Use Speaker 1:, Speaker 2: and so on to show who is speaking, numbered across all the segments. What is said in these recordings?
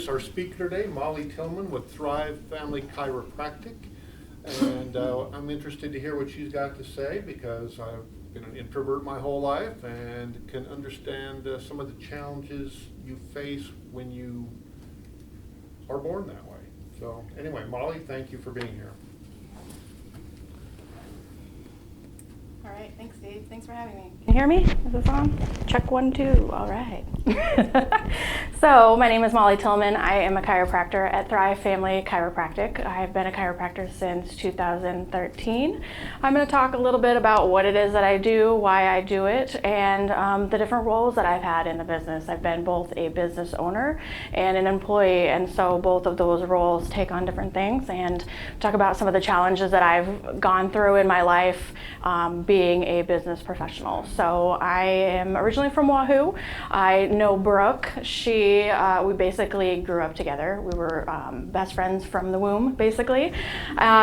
Speaker 1: Our speaker today, Molly Tillman with Thrive Family Chiropractic, and I'm interested to hear what she's got to say because I've been an introvert my whole life and can understand some of the challenges you face when you are born that way. So anyway, Molly, thank you for being here.
Speaker 2: All right, thanks, Steve. Thanks for having me. Can you hear me? Is this on? Check 1, 2. All right. So my name is Molly Tillman. I am a chiropractor at Thrive Family Chiropractic. I've been a chiropractor since 2013. I'm going to talk a little bit about what it is that I do, why I do it, and the different roles that I've had in the business. I've been both a business owner and an employee, and so both of those roles take on different things, and talk about some of the challenges that I've gone through in my life being a business professional. So I am originally from Wahoo. I know Brooke. We basically grew up together. We were best friends from the womb, basically.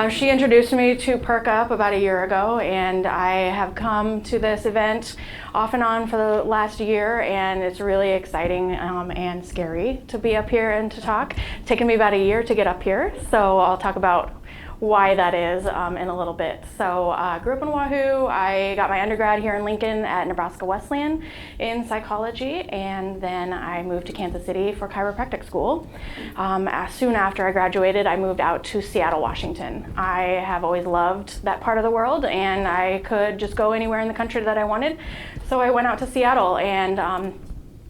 Speaker 2: She introduced me to Perk about a year ago, and I have come to this event off and on for the last year, and it's really exciting and scary to be up here and to talk. It's taken me about a year to get up here, so I'll talk about why that is in a little bit. So grew up in Wahoo. I got my undergrad here in Lincoln at Nebraska Wesleyan in psychology, and then I moved to Kansas City for chiropractic school. Soon after I graduated, I moved out to Seattle, Washington. I have always loved that part of the world, and I could just go anywhere in the country that I wanted. So I went out to Seattle, and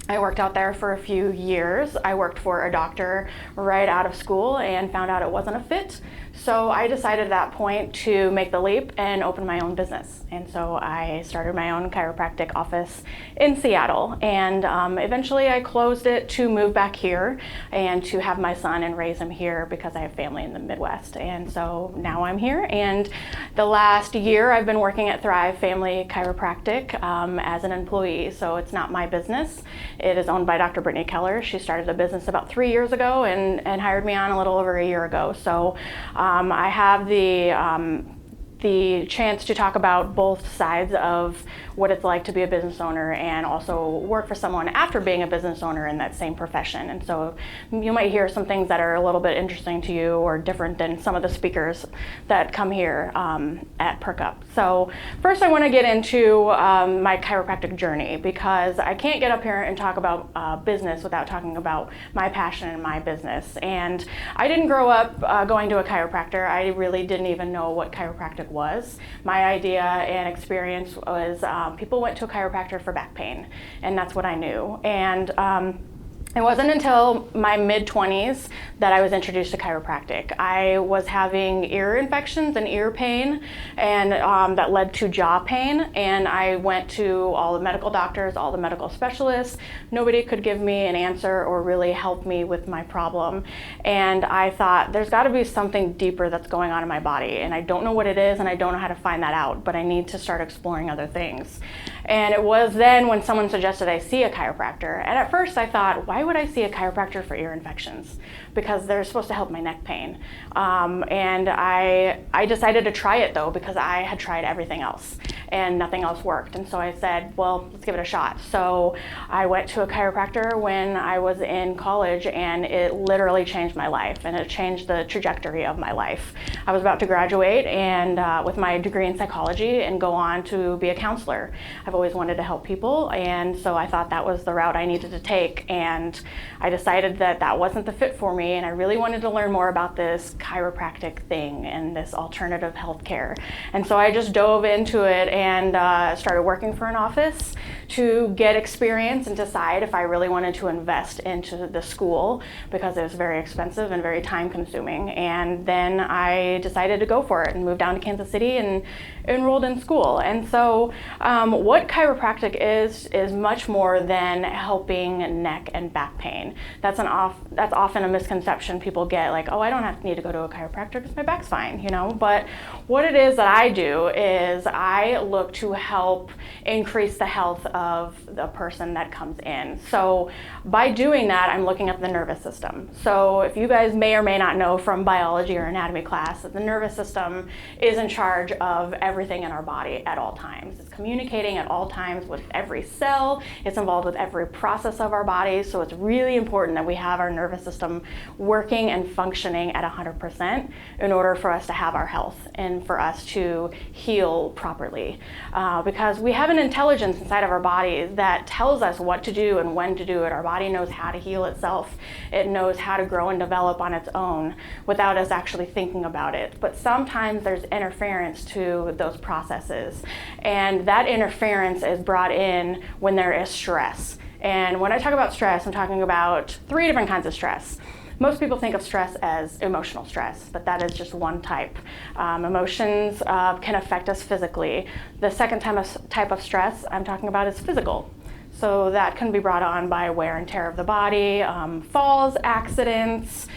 Speaker 2: I worked out there for a few years. I worked for a doctor right out of school and found out it wasn't a fit. So I decided at that point to make the leap and open my own business. And so I started my own chiropractic office in Seattle. And eventually I closed it to move back here and to have my son and raise him here because I have family in the Midwest. And so now I'm here. And the last year I've been working at Thrive Family Chiropractic as an employee. So it's not my business. It is owned by Dr. Brittany Keller. She started the business about 3 years ago and hired me on a little over a year ago. So I have the chance to talk about both sides of what it's like to be a business owner and also work for someone after being a business owner in that same profession. And so you might hear some things that are a little bit interesting to you or different than some of the speakers that come here at Perk. So first I want to get into my chiropractic journey because I can't get up here and talk about business without talking about my passion and my business. And I didn't grow up going to a chiropractor. I really didn't even know what chiropractic was. My idea and experience was people went to a chiropractor for back pain, and that's what I knew. And it wasn't until my mid-20s that I was introduced to chiropractic. I was having ear infections and ear pain, and that led to jaw pain. And I went to all the medical doctors, all the medical specialists. Nobody could give me an answer or really help me with my problem. And I thought, there's got to be something deeper that's going on in my body. And I don't know what it is, and I don't know how to find that out, but I need to start exploring other things. And it was then when someone suggested I see a chiropractor. And at first I thought, why would I see a chiropractor for ear infections? Because they're supposed to help my neck pain. And I decided to try it though, because I had tried everything else and nothing else worked. And so I said, well, let's give it a shot. So I went to a chiropractor when I was in college, and it literally changed my life, and it changed the trajectory of my life. I was about to graduate and with my degree in psychology and go on to be a counselor. I've always wanted to help people, and so I thought that was the route I needed to take, and I decided that that wasn't the fit for me, and I really wanted to learn more about this chiropractic thing and this alternative healthcare. And so I just dove into it and started working for an office to get experience and decide if I really wanted to invest into the school because it was very expensive and very time consuming. And then I decided to go for it and moved down to Kansas City and enrolled in school. And so what chiropractic is much more than helping neck and back pain. That's often a misconception people get, like, oh, I don't need to go to a chiropractor because my back's fine, you know. But what it is that I do is I look to help increase the health of the person that comes in. So by doing that, I'm looking at the nervous system. So if you guys may or may not know from biology or anatomy class that the nervous system is in charge of everything in our body at all times. It's communicating at all times with every cell. It's involved with every process of our body. So it's really important that we have our nervous system working and functioning at 100% in order for us to have our health and for us to heal properly. Because we have an intelligence inside of our bodies that tells us what to do and when to do it. Our body knows how to heal itself. It knows how to grow and develop on its own without us actually thinking about it. But sometimes there's interference to those processes. And that interference is brought in when there is stress. And when I talk about stress, I'm talking about 3 different kinds of stress. Most people think of stress as emotional stress, but that is just one type. Emotions can affect us physically. The second type of stress I'm talking about is physical. So that can be brought on by wear and tear of the body, falls, accidents,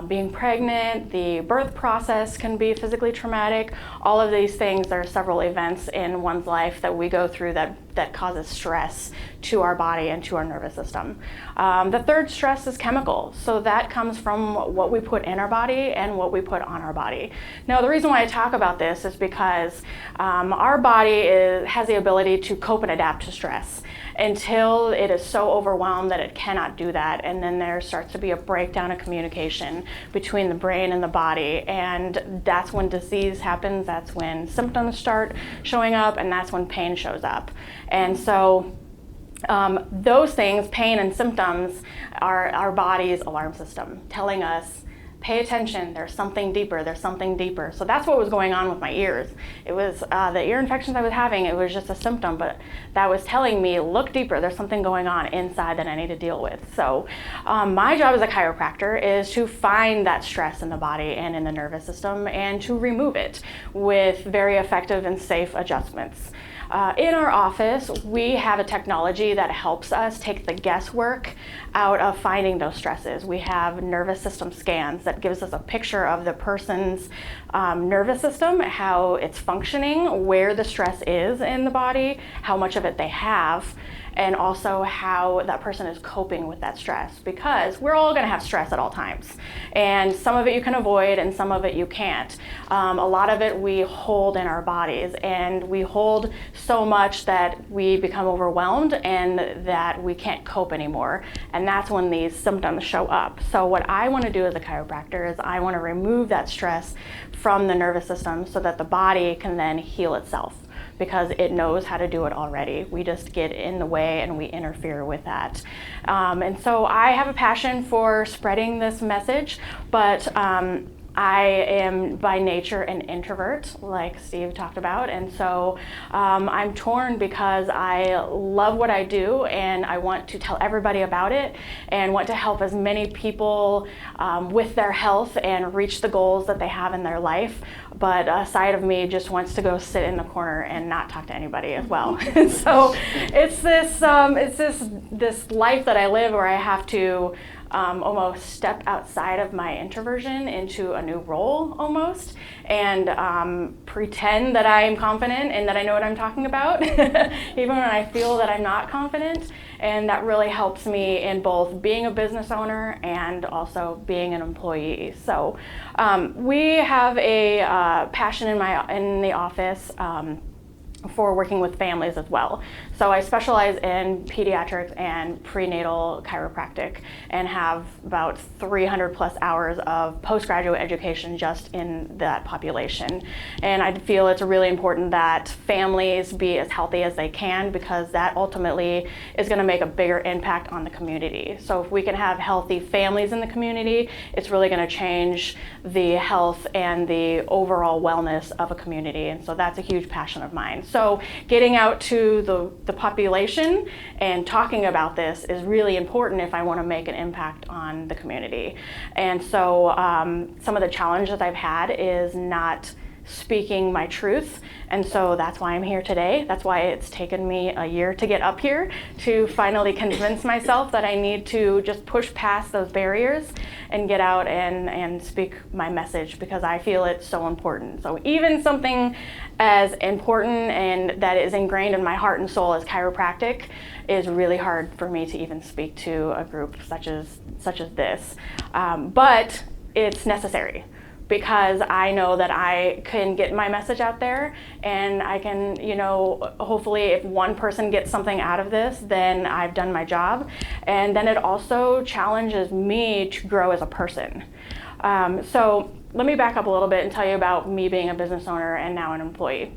Speaker 2: being pregnant, the birth process can be physically traumatic. All of these things, there are several events in one's life that we go through that causes stress to our body and to our nervous system. The third stress is chemical. So that comes from what we put in our body and what we put on our body. Now, the reason why I talk about this is because our body has the ability to cope and adapt to stress until it is so overwhelmed that it cannot do that. And then there starts to be a breakdown of communication between the brain and the body. And that's when disease happens, that's when symptoms start showing up, and that's when pain shows up. And so those things, pain and symptoms, are our body's alarm system telling us, pay attention, there's something deeper, there's something deeper. So that's what was going on with my ears. It was the ear infections I was having, it was just a symptom, but that was telling me, look deeper, there's something going on inside that I need to deal with. So my job as a chiropractor is to find that stress in the body and in the nervous system and to remove it with very effective and safe adjustments. In our office, we have a technology that helps us take the guesswork out of finding those stresses. We have nervous system scans that gives us a picture of the person's nervous system, how it's functioning, where the stress is in the body, how much of it they have, and also how that person is coping with that stress, because we're all gonna have stress at all times. And some of it you can avoid and some of it you can't. A lot of it we hold in our bodies, and we hold so much that we become overwhelmed and that we can't cope anymore. And that's when these symptoms show up. So what I wanna do as a chiropractor is I wanna remove that stress from the nervous system so that the body can then heal itself, because it knows how to do it already. We just get in the way and we interfere with that. And so I have a passion for spreading this message, but I am by nature an introvert, like Steve talked about, and so I'm torn because I love what I do and I want to tell everybody about it and want to help as many people with their health and reach the goals that they have in their life. But a side of me just wants to go sit in the corner and not talk to anybody as well. So it's this life that I live where I have to almost step outside of my introversion into a new role almost, and pretend that I'm confident and that I know what I'm talking about, even when I feel that I'm not confident. And that really helps me in both being a business owner and also being an employee. So we have a passion in the office for working with families as well. So I specialize in pediatrics and prenatal chiropractic and have about 300 plus hours of postgraduate education just in that population. And I feel it's really important that families be as healthy as they can, because that ultimately is going to make a bigger impact on the community. So if we can have healthy families in the community, it's really going to change the health and the overall wellness of a community. And so that's a huge passion of mine. So getting out to the population and talking about this is really important if I want to make an impact on the community. And so some of the challenges I've had is not speaking my truth. And so that's why I'm here today. That's why it's taken me a year to get up here, to finally convince myself that I need to just push past those barriers and get out and speak my message, because I feel it's so important. So even something as important and that is ingrained in my heart and soul as chiropractic is really hard for me to even speak to a group such as this. But it's necessary, because I know that I can get my message out there, and I can, hopefully if one person gets something out of this, then I've done my job. And then it also challenges me to grow as a person. So let me back up a little bit and tell you about me being a business owner and now an employee.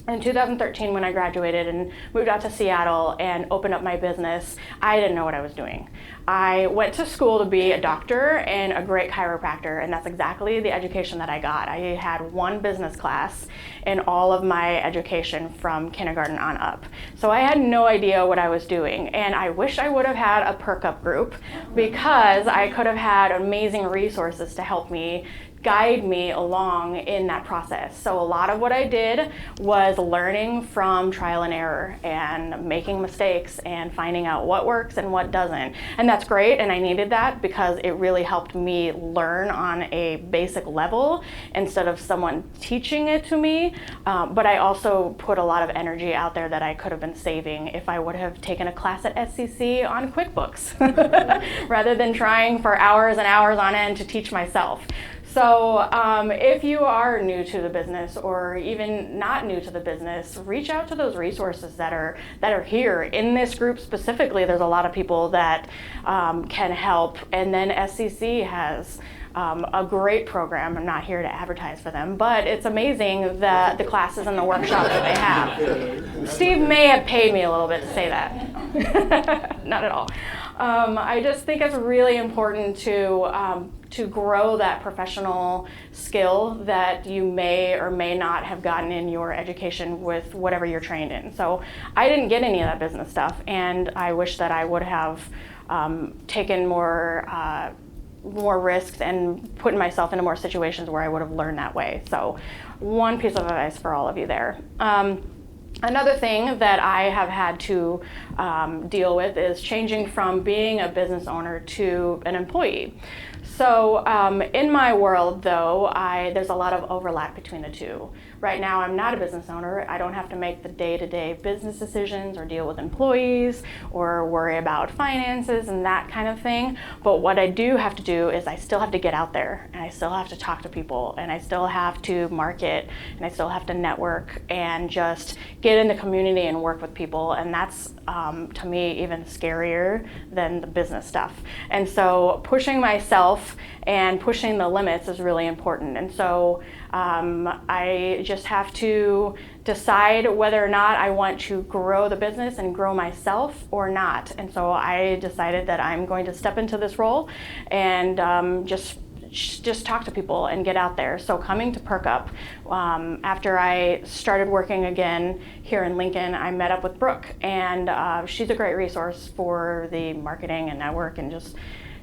Speaker 2: In 2013, when I graduated and moved out to Seattle and opened up my business, I didn't know what I was doing. I went to school to be a doctor and a great chiropractor, and that's exactly the education that I got. I had one business class in all of my education from kindergarten on up. So I had no idea what I was doing, and I wish I would have had a Perk Up group, because I could have had amazing resources to help me, guide me along in that process. So a lot of what I did was learning from trial and error and making mistakes and finding out what works and what doesn't. And that's great, and I needed that because it really helped me learn on a basic level instead of someone teaching it to me. But I also put a lot of energy out there that I could have been saving if I would have taken a class at SCC on QuickBooks rather than trying for hours and hours on end to teach myself. So if you are new to the business, or even not new to the business, reach out to those resources that are here. In this group specifically, there's a lot of people that can help. And then SCC has a great program. I'm not here to advertise for them, but it's amazing the classes and the workshops that they have. Steve may have paid me a little bit to say that. Not at all. I just think it's really important to grow that professional skill that you may or may not have gotten in your education with whatever you're trained in. So I didn't get any of that business stuff, and I wish that I would have taken more risks and put myself into more situations where I would have learned that way. So one piece of advice for all of you there. Another thing that I have had to deal with is changing from being a business owner to an employee. So in my world, though, there's a lot of overlap between the two. Right now, I'm not a business owner. I don't have to make the day-to-day business decisions or deal with employees or worry about finances and that kind of thing. But what I do have to do is I still have to get out there, and I still have to talk to people, and I still have to market, and I still have to network and just get in the community and work with people. And that's, to me, even scarier than the business stuff. And so pushing myself and pushing the limits is really important. And so I just have to decide whether or not I want to grow the business and grow myself or not. And so I decided that I'm going to step into this role and just talk to people and get out there. So coming to Perk Up, after I started working again here in Lincoln, I met up with Brooke, and she's a great resource for the marketing and network, and just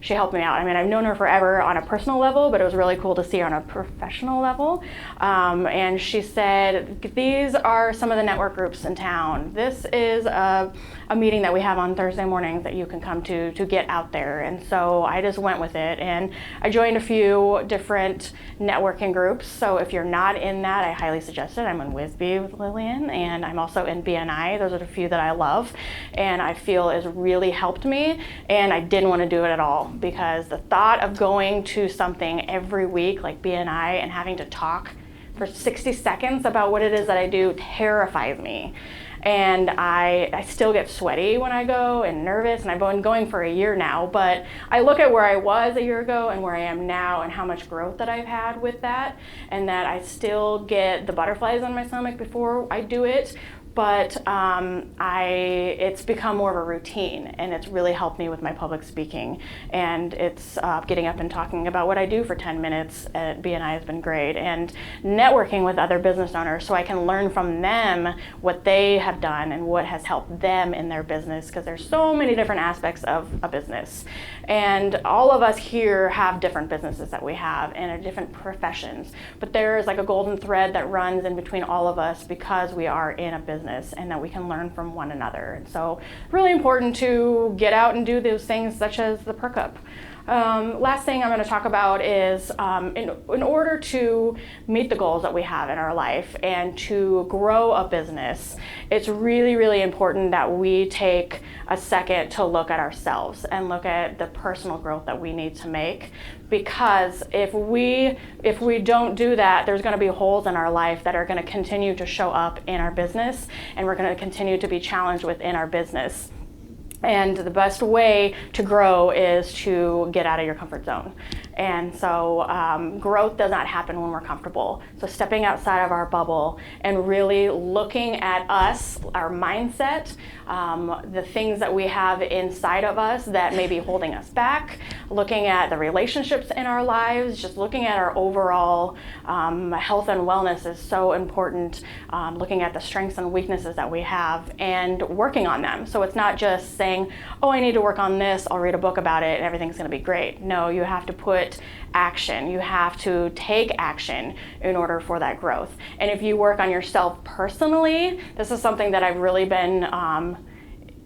Speaker 2: she helped me out. I mean, I've known her forever on a personal level, but it was really cool to see her on a professional level. And she said, these are some of the network groups in town. This is a meeting that we have on Thursday mornings that you can come to get out there. And so I just went with it, and I joined a few different networking groups. So if you're not in that, I highly suggest it. I'm in WISB with Lillian, and I'm also in BNI. Those are the few that I love, and I feel has really helped me, and I didn't want to do it at all, because the thought of going to something every week like BNI and having to talk for 60 seconds about what it is that I do terrifies me. And I still get sweaty when I go and nervous, and I've been going for a year now, but I look at where I was a year ago and where I am now and how much growth that I've had with that, and that I still get the butterflies on my stomach before I do it. but it's become more of a routine, and it's really helped me with my public speaking. And it's getting up and talking about what I do for 10 minutes at BNI has been great, and networking with other business owners so I can learn from them what they have done and what has helped them in their business, because there's so many different aspects of a business. And all of us here have different businesses that we have and are different professions, but there is like a golden thread that runs in between all of us because we are in a business, and that we can learn from one another. And so really important to get out and do those things such as the Perk Up. Last thing I'm going to talk about is in order to meet the goals that we have in our life and to grow a business, it's really, really important that we take a second to look at ourselves and look at the personal growth that we need to make. Because if we don't do that, there's going to be holes in our life that are going to continue to show up in our business, and we're going to continue to be challenged within our business. And the best way to grow is to get out of your comfort zone. And so growth does not happen when we're comfortable. So stepping outside of our bubble and really looking at us, our mindset, the things that we have inside of us that may be holding us back, looking at the relationships in our lives, just looking at our overall health and wellness is so important, looking at the strengths and weaknesses that we have and working on them. So it's not just saying, oh, I need to work on this, I'll read a book about it and everything's going to be great. No, you have to put action. You have to take action in order for that growth. And if you work on yourself personally, this is something that I've really been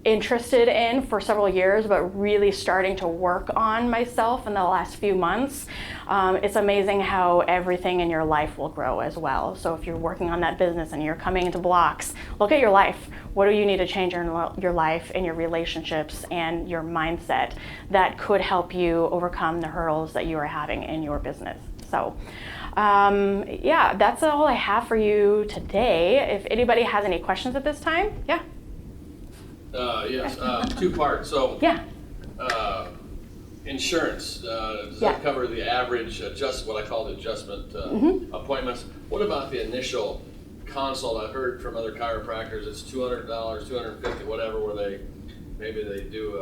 Speaker 2: interested in for several years, but really starting to work on myself in the last few months. It's amazing how everything in your life will grow as well. So if you're working on that business and you're coming into blocks, look at your life. What do you need to change in your life and your relationships and your mindset that could help you overcome the hurdles that you are having in your business? So yeah, that's all I have for you today. If anybody has any questions at this time, yeah.
Speaker 3: Yes, two parts. So,
Speaker 2: yeah.
Speaker 3: Insurance, does that cover the average what I call the adjustment appointments? What about the initial consult? I've heard from other chiropractors it's $200, $250, whatever, where maybe they do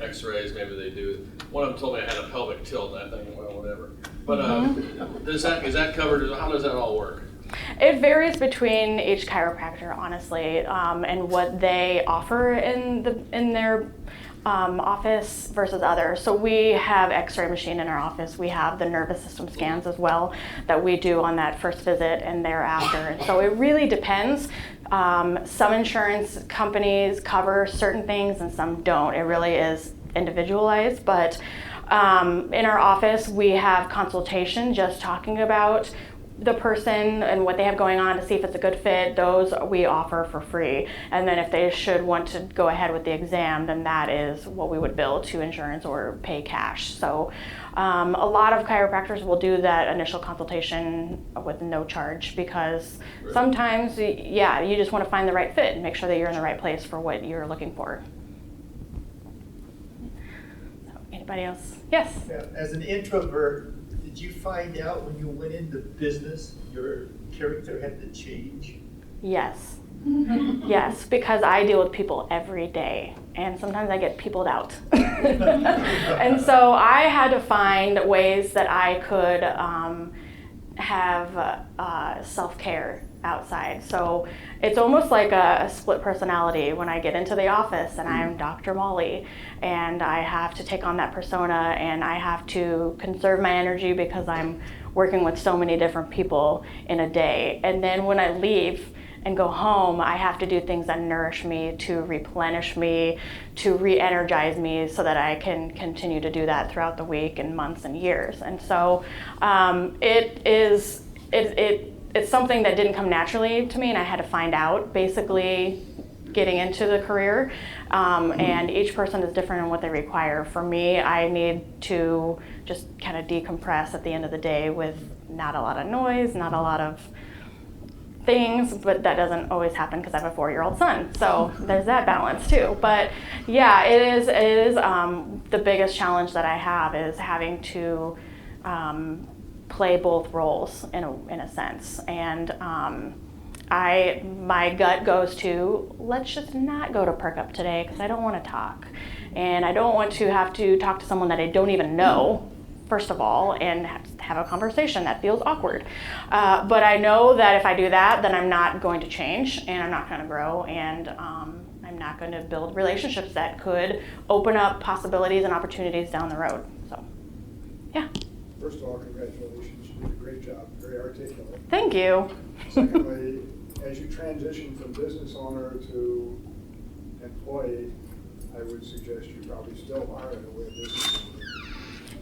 Speaker 3: x-rays, maybe they do, one of them told me I had a pelvic tilt, and I think, well, whatever. But is that covered? How does that all work?
Speaker 2: It varies between each chiropractor, honestly, and what they offer in their office versus others. So we have x-ray machine in our office. We have the nervous system scans as well that we do on that first visit and thereafter. And so it really depends. Some insurance companies cover certain things and some don't. It really is individualized, but in our office we have consultation, just talking about the person and what they have going on to see if it's a good fit. Those we offer for free. And then if they should want to go ahead with the exam, then that is what we would bill to insurance or pay cash. So a lot of chiropractors will do that initial consultation with no charge, because sometimes, yeah, you just want to find the right fit and make sure that you're in the right place for what you're looking for. So, anybody else? Yes?
Speaker 4: Yeah, as an introvert, did you find out when you went into business your character had to change?
Speaker 2: Yes. Yes, because I deal with people every day, and sometimes I get peopled out. And so I had to find ways that I could have self-care outside. So it's almost like a split personality when I get into the office and I'm Dr. Molly, and I have to take on that persona, and I have to conserve my energy because I'm working with so many different people in a day. And then when I leave and go home, I have to do things that nourish me, to replenish me, to re-energize me, so that I can continue to do that throughout the week and months and years. And so it's something that didn't come naturally to me, and I had to find out basically getting into the career. And each person is different in what they require. For me, I need to just kind of decompress at the end of the day with not a lot of noise, not a lot of things, but that doesn't always happen because I have a 4-year-old son. So there's that balance too. But yeah, it is the biggest challenge that I have is having to play both roles in a sense. And my gut goes to, let's just not go to Perk Up today because I don't want to talk. And I don't want to have to talk to someone that I don't even know, first of all, and have a conversation that feels awkward. But I know that if I do that, then I'm not going to change, and I'm not going to grow, and I'm not going to build relationships that could open up possibilities and opportunities down the road. So, yeah.
Speaker 5: First of all, congratulations. You did a great job. Very articulate.
Speaker 2: Thank you.
Speaker 5: Secondly, as you transition from business owner to employee, I would suggest you probably still are in a way a business owner.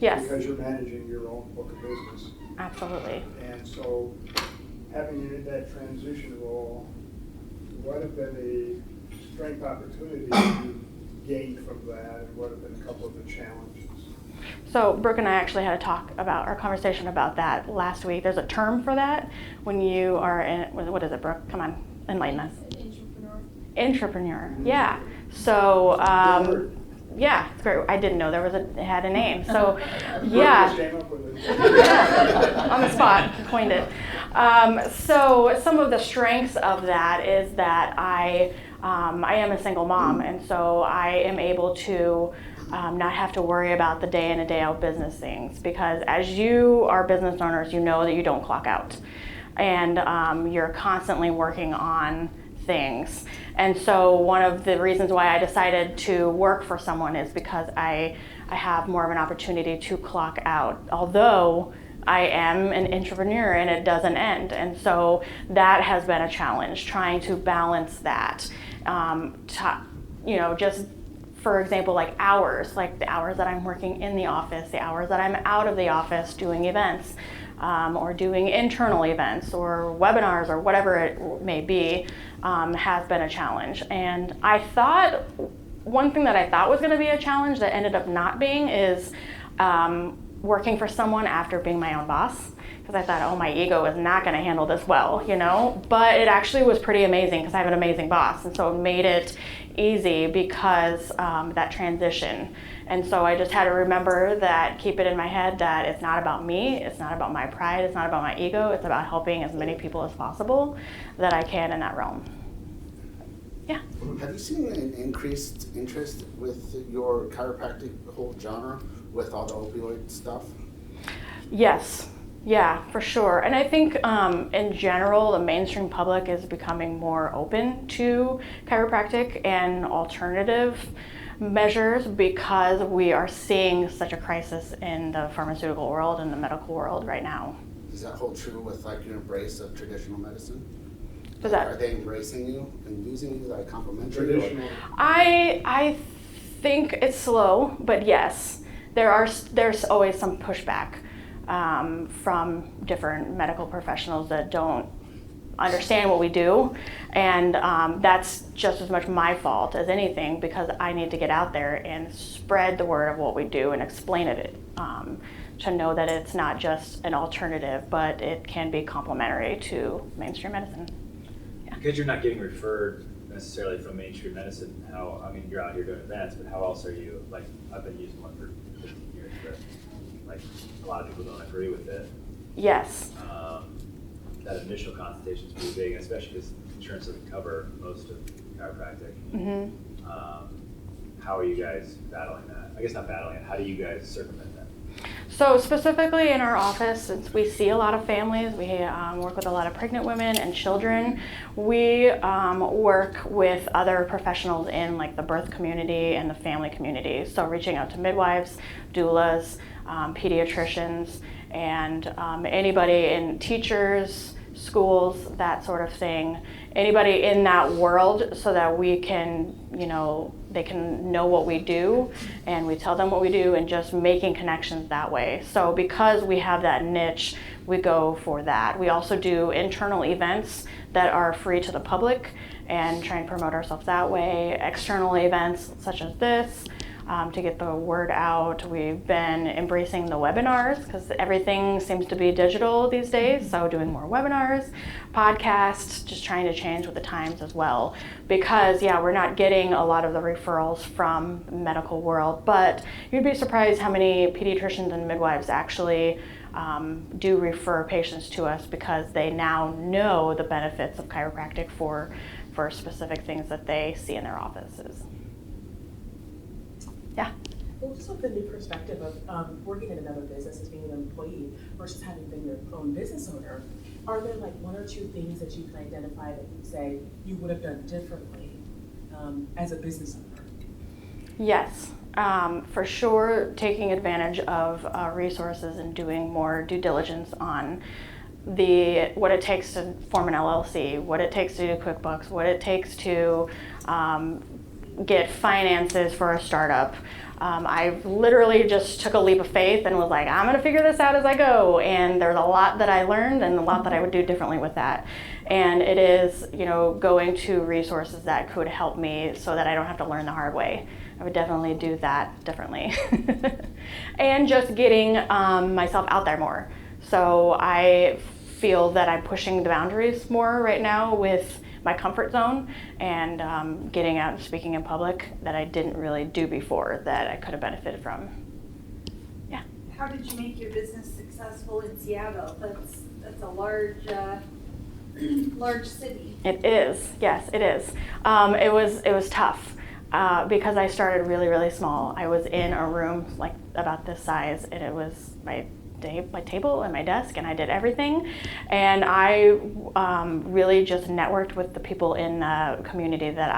Speaker 2: Yes.
Speaker 5: Because you're managing your own book of business.
Speaker 2: Absolutely.
Speaker 5: And so, having you in that transition role, what have been the strength opportunities you gained from that, and what have been a couple of the challenges?
Speaker 2: So Brooke and I actually had our conversation about that last week. There's a term for that when you are in, what is it, Brooke? Come on, enlighten us. Intrapreneur. Yeah. So, yeah, it's great. I didn't know it had a name. So, yeah. Yeah. On the spot, coined it. So some of the strengths of that is that I am a single mom, and so I am able to not have to worry about the day in and day out business things, because as you are business owners, you know that you don't clock out, and you're constantly working on things. And so one of the reasons why I decided to work for someone is because I have more of an opportunity to clock out, although I am an intrapreneur and it doesn't end. And so that has been a challenge, trying to balance that. Just for example, like the hours that I'm working in the office, the hours that I'm out of the office doing events, or doing internal events or webinars or whatever it may be, has been a challenge. And one thing that I thought was going to be a challenge that ended up not being is working for someone after being my own boss, because I thought, oh, my ego is not going to handle this well, but it actually was pretty amazing because I have an amazing boss, and so it made it easy because that transition. And so I just had to remember that, keep it in my head that it's not about me, it's not about my pride, it's not about my ego, it's about helping as many people as possible that I can in that realm. Yeah.
Speaker 6: Have you seen an increased interest with your chiropractic whole genre with all the opioid stuff?
Speaker 2: Yes. Yeah, for sure. And I think in general, the mainstream public is becoming more open to chiropractic and alternative measures because we are seeing such a crisis in the pharmaceutical world and the medical world right now.
Speaker 6: Does that hold true with your embrace of traditional medicine?
Speaker 2: Are
Speaker 6: they embracing you and using you like complementary?
Speaker 5: Traditional.
Speaker 2: I think it's slow, but yes, there's always some pushback from different medical professionals that don't understand what we do, and that's just as much my fault as anything, because I need to get out there and spread the word of what we do and explain it to know that it's not just an alternative, but it can be complementary to mainstream medicine. Yeah.
Speaker 7: Because you're not getting referred necessarily from mainstream medicine, you're out here doing events, but how else are you, I've been using one for 15 years, but a lot of people don't agree with it.
Speaker 2: Yes.
Speaker 7: That initial consultation is pretty big, especially because insurance doesn't cover most of chiropractic.
Speaker 2: Mm-hmm.
Speaker 7: How are you guys battling that? I guess not battling it. How do you guys circumvent that?
Speaker 2: So specifically in our office, since we see a lot of families, we work with a lot of pregnant women and children. We work with other professionals in the birth community and the family community. So reaching out to midwives, doulas, pediatricians, and anybody in teachers, schools, that sort of thing. Anybody in that world, so that we can, they can know what we do, and we tell them what we do, and just making connections that way. So because we have that niche, we go for that. We also do internal events that are free to the public and try and promote ourselves that way. External events such as this. to get the word out. We've been embracing the webinars because everything seems to be digital these days. So doing more webinars, podcasts, just trying to change with the times as well. Because we're not getting a lot of the referrals from the medical world, but you'd be surprised how many pediatricians and midwives actually do refer patients to us because they now know the benefits of chiropractic for specific things that they see in their offices. Yeah.
Speaker 8: Well, just with the new perspective of working in another business as being an employee versus having been your own business owner, are there like one or two things that you can identify that you say you would have done differently as a business owner?
Speaker 2: Yes. For sure, taking advantage of resources and doing more due diligence on what it takes to form an LLC, what it takes to do QuickBooks, what it takes to get finances for a startup. I literally just took a leap of faith and was like, I'm going to figure this out as I go. And there's a lot that I learned and a lot that I would do differently with that. And it is, going to resources that could help me so that I don't have to learn the hard way. I would definitely do that differently. And just getting myself out there more. So I feel that I'm pushing the boundaries more right now with my comfort zone and getting out and speaking in public that I didn't really do before that I could have benefited from. Yeah.
Speaker 9: How did you make your business successful in Seattle? That's a large city.
Speaker 2: It is. Yes, it is. It was tough. Because I started really, really small. I was in a room like about this size, and it was my table and my desk, and I did everything. And I really just networked with the people in the community that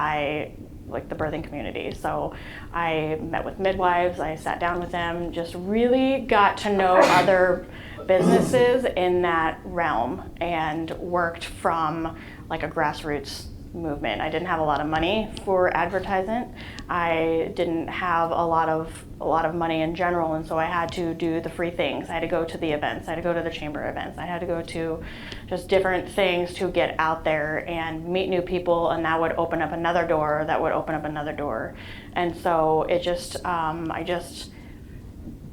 Speaker 2: like the birthing community. So I met with midwives, I sat down with them, just really got to know other businesses in that realm and worked from like a grassroots movement. I didn't have a lot of money for advertisement. I didn't have a lot of money in general, and so I had to do the free things. I had to go to the events. I had to go to the chamber events. I had to go to just different things to get out there and meet new people, and that would open up another door. That would open up another door, and so it just I just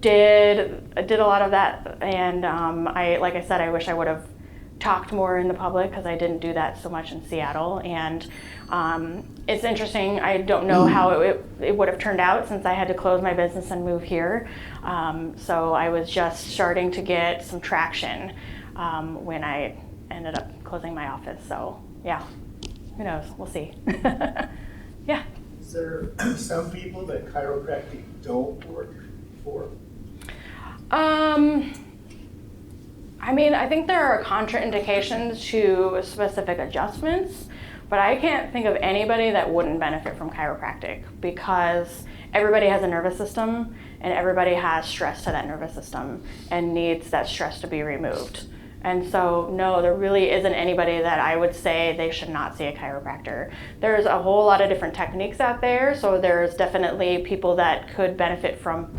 Speaker 2: did a lot of that, and like I said, I wish I would have talked more in the public because I didn't do that so much in Seattle. And it's interesting, I don't know how it would have turned out since I had to close my business and move here. So I was just starting to get some traction when I ended up closing my office. So yeah, who knows, we'll see. Yeah.
Speaker 4: Is there some people that chiropractic don't work for?
Speaker 2: I think there are contraindications to specific adjustments, but I can't think of anybody that wouldn't benefit from chiropractic because everybody has a nervous system and everybody has stress to that nervous system and needs that stress to be removed. And so, no, there really isn't anybody that I would say they should not see a chiropractor. There's a whole lot of different techniques out there, so there's definitely people that could benefit from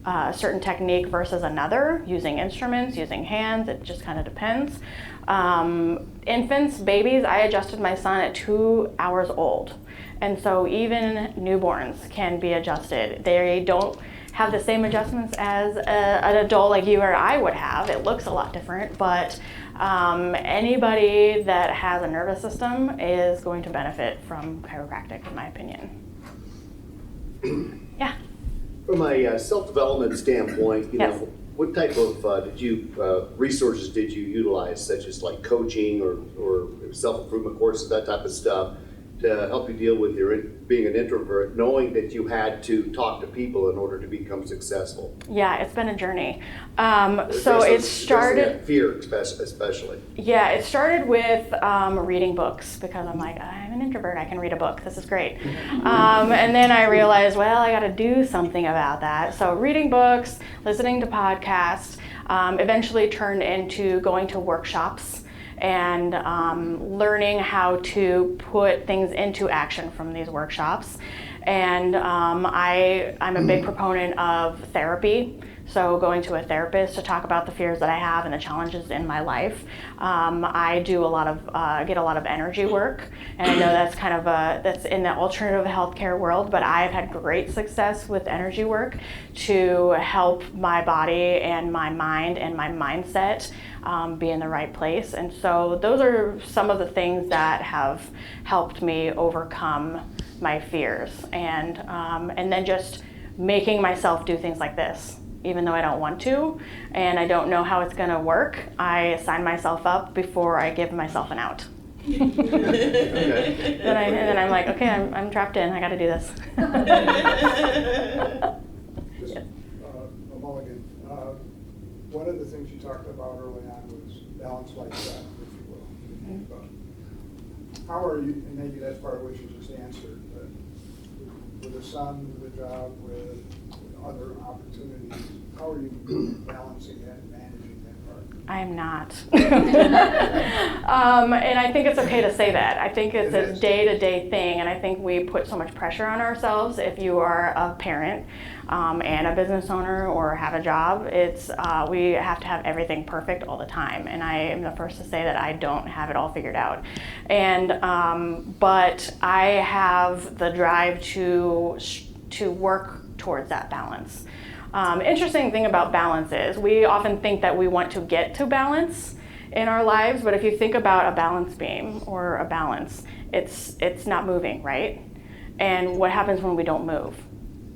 Speaker 2: a certain technique versus another, using instruments, using hands, it just kind of depends. Infants, babies, I adjusted my son at 2 hours old. And so even newborns can be adjusted. They don't have the same adjustments as an adult like you or I would have. It looks a lot different, but anybody that has a nervous system is going to benefit from chiropractic, in my opinion. Yeah.
Speaker 10: From a self-development standpoint,
Speaker 2: Yes.
Speaker 10: what type of resources did you utilize, such as like coaching or self-improvement courses, that type of stuff, to help you deal with being an introvert, knowing that you had to talk to people in order to become successful?
Speaker 2: Yeah, it's been a journey. So it started.
Speaker 10: Fear, especially.
Speaker 2: Yeah, it started with reading books because I'm like, I'm an introvert, I can read a book, this is great. And then I realized, well, I gotta do something about that. So reading books, listening to podcasts, eventually turned into going to workshops and learning how to put things into action from these workshops. And I'm a big proponent of therapy. So going to a therapist to talk about the fears that I have and the challenges in my life. I do a lot of, get a lot of energy work, and I know that's kind of that's in the alternative healthcare world, but I've had great success with energy work to help my body and my mind and my mindset be in the right place. And so those are some of the things that have helped me overcome my fears, and then just making myself do things like this, even though I don't want to, and I don't know how it's gonna work. I sign myself up before I give myself an out. And then I'm like, okay, I'm trapped in, I gotta do this.
Speaker 5: Just a mulligan. One of the things you talked about early on was balance like that, if you will. But how are you, and maybe that's part of what you just answered, but with a son, with a job, with other opportunities, how are you balancing that and managing that part?
Speaker 2: I am not. And I think it's okay to say that. I think it's a day-to-day thing, and I think we put so much pressure on ourselves. If you are a parent and a business owner or have a job, it's we have to have everything perfect all the time. And I am the first to say that I don't have it all figured out. And but I have the drive to work towards that balance. Interesting thing about balance is we often think that we want to get to balance in our lives, but if you think about a balance beam or a balance, it's not moving, right? And what happens when we don't move?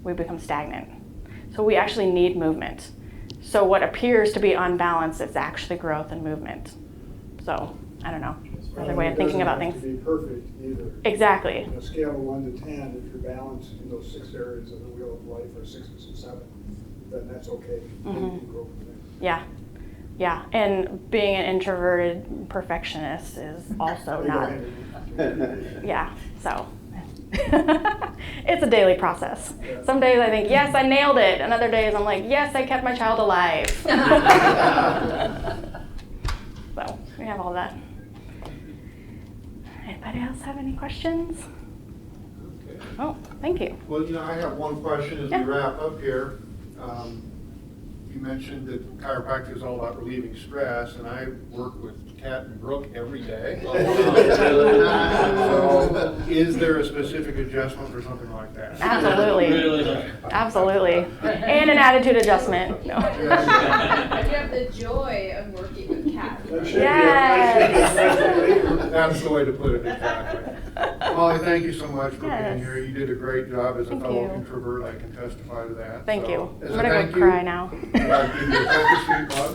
Speaker 2: We become stagnant. So we actually need movement. So what appears to be unbalanced is actually growth and movement. So I don't know, another way of thinking about things.
Speaker 5: It doesn't have to be perfect either.
Speaker 2: Exactly.
Speaker 5: On a scale of 1 to 10, if you're balanced in those 6 areas of the wheel of life, or 6 or 7, then that's okay. Then you can grow from there.
Speaker 2: Yeah. Yeah, and being an introverted perfectionist is also not, yeah, so. It's a daily process. Some days I think, yes, I nailed it. And other days I'm like, yes, I kept my child alive. So we have all that. Anybody else have any questions?
Speaker 1: Okay.
Speaker 2: Oh, thank you.
Speaker 1: Well, I have one question as we wrap up here. You mentioned that chiropractic is all about relieving stress, and I work with Kat and Brooke every day. So, is there a specific adjustment for something like that?
Speaker 2: Absolutely. Absolutely. And an attitude adjustment. No.
Speaker 9: You have the joy of working with cats.
Speaker 2: Yes.
Speaker 1: That's the way to put it, exactly. Molly, thank you so much for being here. You did a great job as a fellow introvert. I can testify to that.
Speaker 2: Thank you.
Speaker 1: As
Speaker 2: I'm
Speaker 1: a
Speaker 2: going to
Speaker 1: thank
Speaker 2: go
Speaker 1: you,
Speaker 2: cry now.
Speaker 1: I'll give you a Focus Sweet mug.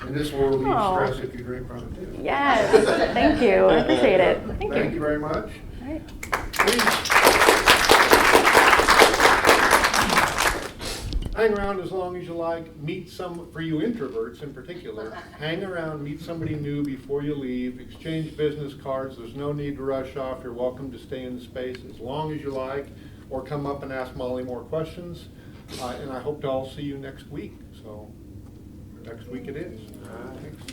Speaker 1: And this will relieve stress if you drink from it too.
Speaker 2: Yes. Thank you. I appreciate it. Thank you.
Speaker 1: Thank you very much.
Speaker 2: All right.
Speaker 1: Please hang around as long as you like. Meet some, for you introverts in particular, hang around, meet somebody new before you leave, exchange business cards. There's no need to rush off. You're welcome to stay in the space as long as you like, or come up and ask Molly more questions. And I hope to all see you next week. So next week it is. Thanks.